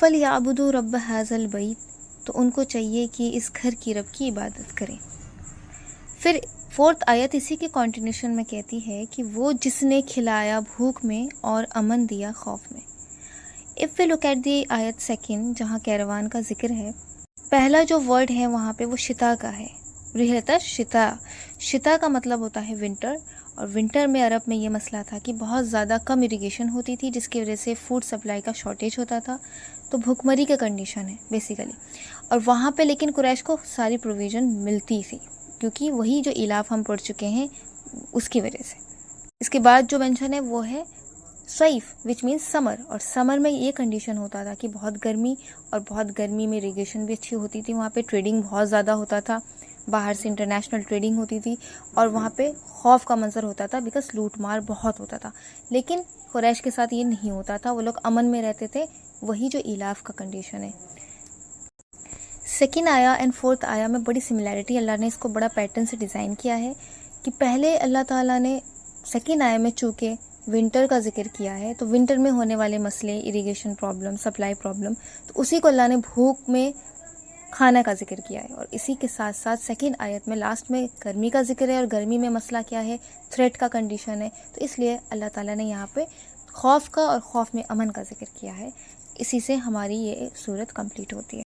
فَلْيَعْبُدُوا رَبَّ هَذَا الْبَيْتِ، تو ان کو چاہیے کہ اس گھر کی رب کی عبادت کریں۔ پھر 4 آیت اسی کے کنٹینیوشن میں کہتی ہے کہ وہ جس نے کھلایا بھوک میں اور امن دیا خوف میں۔ If we look at the آیت 2 جہاں کیروان کا ذکر ہے، پہلا جو ورڈ ہے وہاں پہ وہ شتا کا ہے، رحلت شتا۔ شتا کا مطلب ہوتا ہے ونٹر، اور ونٹر میں عرب میں یہ مسئلہ تھا کہ بہت زیادہ کم اریگیشن ہوتی تھی، جس کی وجہ سے فوڈ سپلائی کا شارٹیج ہوتا تھا، تو بھوکمری کا کنڈیشن ہے بیسیکلی۔ اور وہاں پہ لیکن قریش کو ساری پروویژن ملتی تھی، کیونکہ وہی جو الاف ہم پڑھ چکے ہیں اس کی وجہ سے۔ اس کے بعد جو مینشن ہے وہ ہے صیف وچ مینس سمر، اور سمر میں یہ کنڈیشن ہوتا تھا کہ بہت گرمی، اور بہت گرمی میں اریگیشن بھی اچھی ہوتی تھی، وہاں پہ ٹریڈنگ بہت زیادہ ہوتا تھا، باہر سے انٹرنیشنل ٹریڈنگ ہوتی تھی، اور وہاں پہ خوف کا منظر ہوتا تھا بیکاز لوٹ مار بہت ہوتا تھا۔ لیکن قریش کے ساتھ یہ نہیں ہوتا تھا، وہ لوگ امن میں رہتے تھے، وہی جو الاف کا کنڈیشن ہے۔ 2 آیا اینڈ 4 آیا میں بڑی سملیرٹی، اللہ نے اس کو بڑا پیٹرن سے ڈیزائن کیا ہے کہ پہلے اللہ تعالیٰ نے 2 آیا میں چونکہ ونٹر کا ذکر کیا ہے، تو ونٹر میں ہونے والے مسئلے، اریگیشن پرابلم، سپلائی پرابلم، تو اسی کو اللہ نے بھوک میں کھانا کا ذکر کیا ہے، اور اسی کے ساتھ ساتھ 2 آیت میں لاسٹ میں گرمی کا ذکر ہے، اور گرمی میں مسئلہ کیا ہے، تھریٹ کا کنڈیشن ہے، تو اس لیے اللہ تعالیٰ نے یہاں پہ خوف کا اور خوف میں امن کا ذکر کیا ہے۔ اسی سے ہماری یہ صورت کمپلیٹ ہوتی ہے۔